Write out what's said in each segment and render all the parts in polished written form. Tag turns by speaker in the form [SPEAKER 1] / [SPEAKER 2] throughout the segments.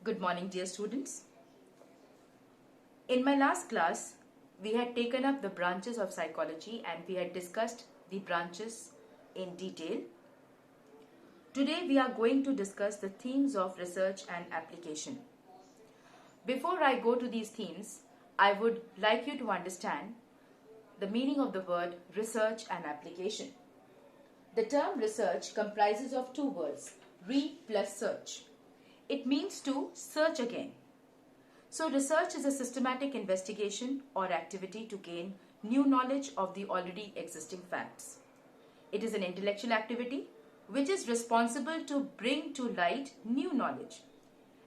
[SPEAKER 1] Good morning, dear students. In my last class, we had taken up the branches of psychology and we had discussed the branches in detail. Today, we are going to discuss the themes of research and application. Before I go to these themes, I would like you to understand the meaning of the word research and application. The term research comprises of two words, re plus search. It means to search again. So research is a systematic investigation or activity to gain new knowledge of the already existing facts. It is an intellectual activity which is responsible to bring to light new knowledge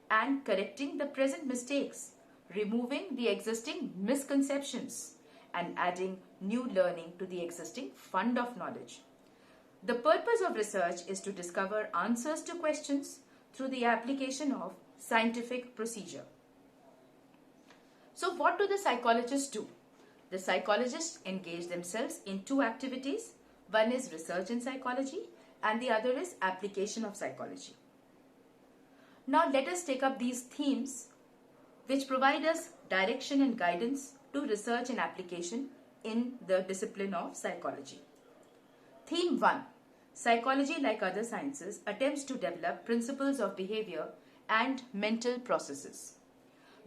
[SPEAKER 1] and correcting the present mistakes, removing the existing misconceptions and adding new learning to the existing fund of knowledge. The purpose of research is to discover answers to questions through the application of scientific procedure. So what do the psychologists do? The psychologists engage themselves in two activities. One is research in psychology and the other is application of psychology. Now let us take up these themes which provide us direction and guidance to research and application in the discipline of psychology. Theme 1. Psychology, like other sciences, attempts to develop principles of behavior and mental processes.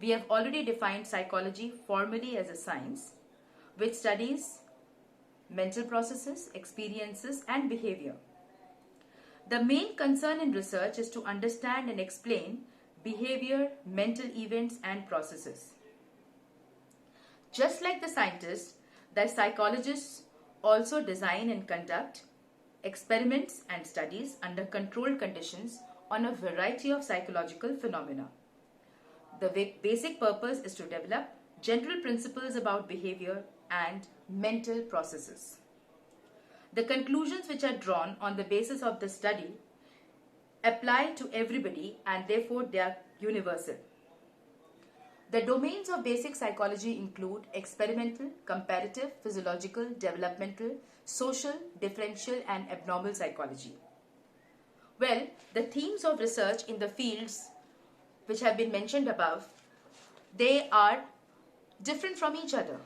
[SPEAKER 1] We have already defined psychology formally as a science which studies mental processes, experiences, and behavior. The main concern in research is to understand and explain behavior, mental events, and processes. Just like the scientists, the psychologists also design and conduct experiments and studies under controlled conditions on a variety of psychological phenomena. The basic purpose is to develop general principles about behavior and mental processes. The conclusions which are drawn on the basis of the study apply to everybody and therefore they are universal. The domains of basic psychology include experimental, comparative, physiological, developmental, social, differential, and abnormal psychology. Well, the themes of research in the fields which have been mentioned above, they are different from each other.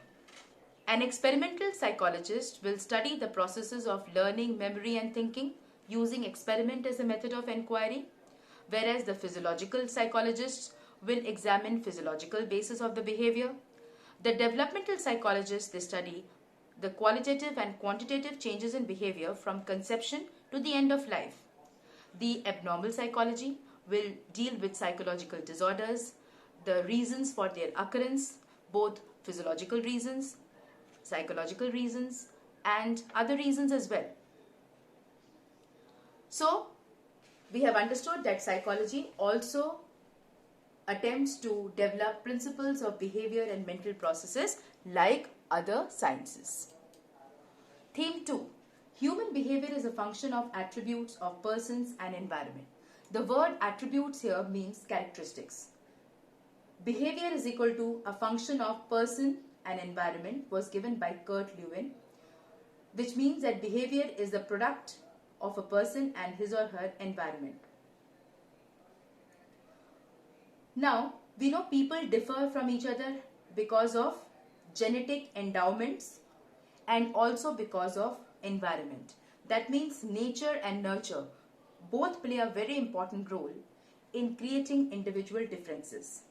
[SPEAKER 1] An experimental psychologist will study the processes of learning, memory, and thinking using experiment as a method of inquiry, whereas the physiological psychologist will examine physiological basis of the behavior. The developmental psychologists, they study the qualitative and quantitative changes in behavior from conception to the end of life. The abnormal psychology will deal with psychological disorders, the reasons for their occurrence, both physiological reasons, psychological reasons, and other reasons as well. So, we have understood that psychology also attempts to develop principles of behavior and mental processes like other sciences. Theme 2. Human behavior is a function of attributes of persons and environment. The word attributes here means characteristics. Behavior is equal to a function of person and environment was given by Kurt Lewin, which means that behavior is the product of a person and his or her environment. Now, we know people differ from each other because of genetic endowments and also because of environment. That means nature and nurture both play a very important role in creating individual differences.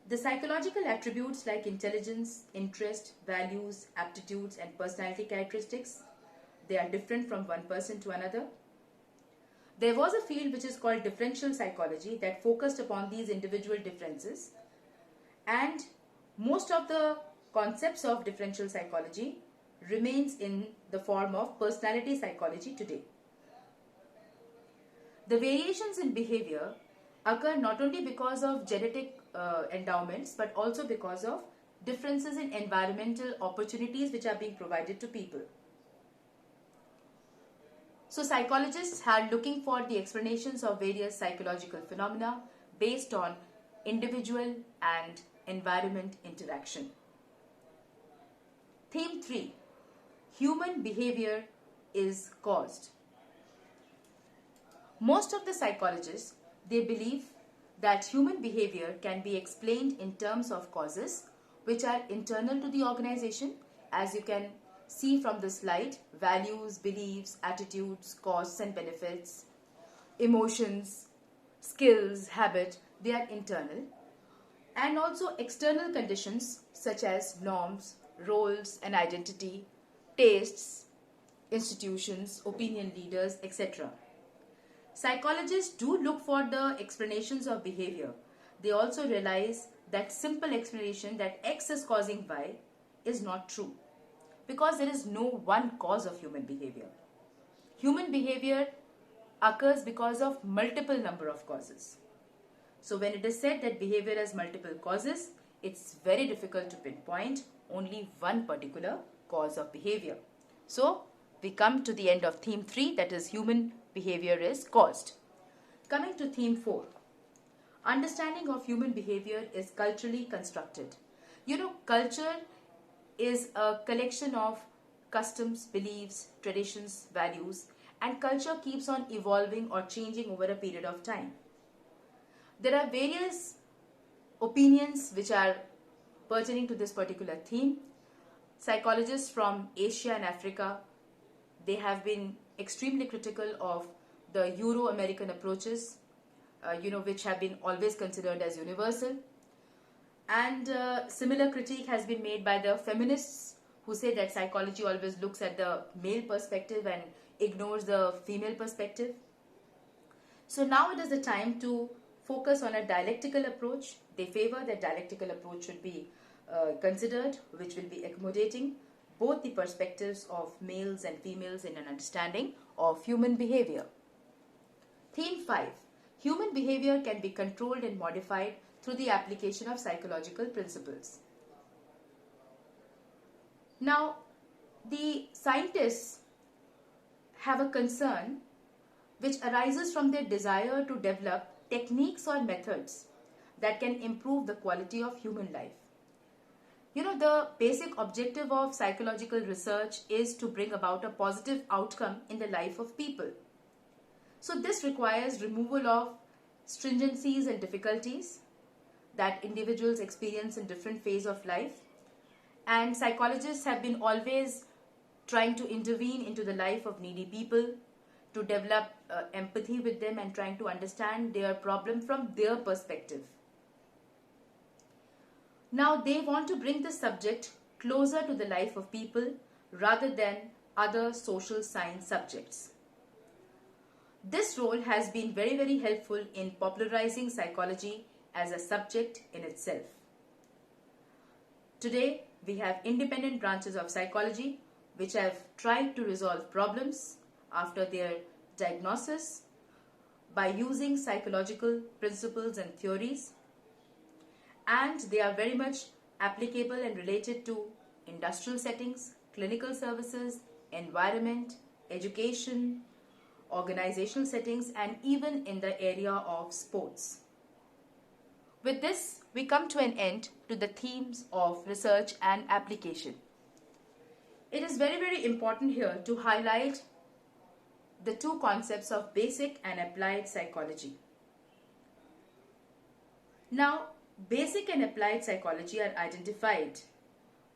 [SPEAKER 1] The psychological attributes like intelligence, interest, values, aptitudes, and personality characteristics, they are different from one person to another. There was a field which is called differential psychology that focused upon these individual differences, and most of the concepts of differential psychology remains in the form of personality psychology today. The variations in behavior occur not only because of genetic endowments but also because of differences in environmental opportunities which are being provided to people. So psychologists are looking for the explanations of various psychological phenomena based on individual and environment interaction. Theme 3. Human behavior is caused. Most of the psychologists, They believe that human behavior can be explained in terms of causes which are internal to the organization, as you can see from the slide: values, beliefs, attitudes, costs and benefits, emotions, skills, habit, they are internal. And also external conditions such as norms, roles and identity, tastes, institutions, opinion leaders, etc. Psychologists do look for the explanations of behavior. They also realize that simple explanation that X is causing Y is not true, because there is no one cause of human behavior. Human behavior occurs because of multiple number of causes. So when it is said that behavior has multiple causes, it's very difficult to pinpoint only one particular cause of behavior. So we come to the end of theme 3, that is human behavior is caused. Coming to theme 4, understanding of human behavior is culturally constructed. Culture is a collection of customs, beliefs, traditions, values, and culture keeps on evolving or changing over a period of time. There are various opinions which are pertaining to this particular theme. Psychologists from Asia and Africa, they have been extremely critical of the Euro-American approaches, which have been always considered as universal. And similar critique has been made by the feminists, who say that psychology always looks at the male perspective and ignores the female perspective. So now it is the time to focus on a dialectical approach. They favor that dialectical approach should be considered, which will be accommodating both the perspectives of males and females in an understanding of human behavior. Theme 5. Human behavior can be controlled and modified through the application of psychological principles. Now, the scientists have a concern which arises from their desire to develop techniques or methods that can improve the quality of human life. The basic objective of psychological research is to bring about a positive outcome in the life of people. So this requires removal of stringencies and difficulties that individuals experience in different phases of life. And psychologists have been always trying to intervene into the life of needy people, to develop empathy with them and trying to understand their problem from their perspective. Now they want to bring the subject closer to the life of people rather than other social science subjects. This role has been very, very helpful in popularizing psychology as a subject in itself. Today, we have independent branches of psychology which have tried to resolve problems after their diagnosis by using psychological principles and theories, and they are very much applicable and related to industrial settings, clinical services, environment, education, organizational settings, and even in the area of sports. With this, we come to an end to the themes of research and application. It is very, very important here to highlight the two concepts of basic and applied psychology. Now, basic and applied psychology are identified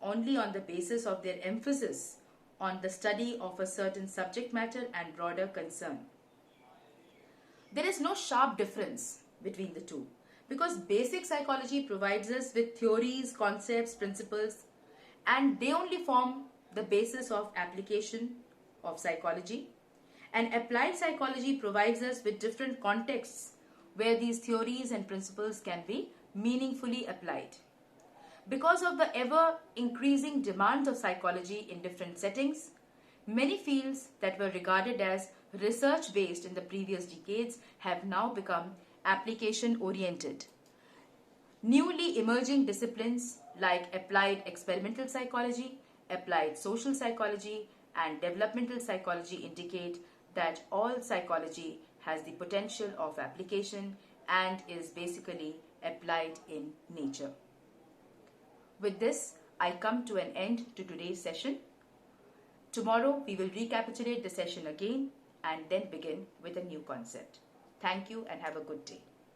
[SPEAKER 1] only on the basis of their emphasis on the study of a certain subject matter and broader concern. There is no sharp difference between the two, because basic psychology provides us with theories, concepts, principles, and they only form the basis of application of psychology. And applied psychology provides us with different contexts where these theories and principles can be meaningfully applied. Because of the ever increasing demands of psychology in different settings, many fields that were regarded as research based in the previous decades have now become application oriented. Newly emerging disciplines like applied experimental psychology, applied social psychology, and developmental psychology indicate that all psychology has the potential of application and is basically applied in nature. With this, I come to an end to today's session. Tomorrow, we will recapitulate the session again and then begin with a new concept. Thank you and have a good day.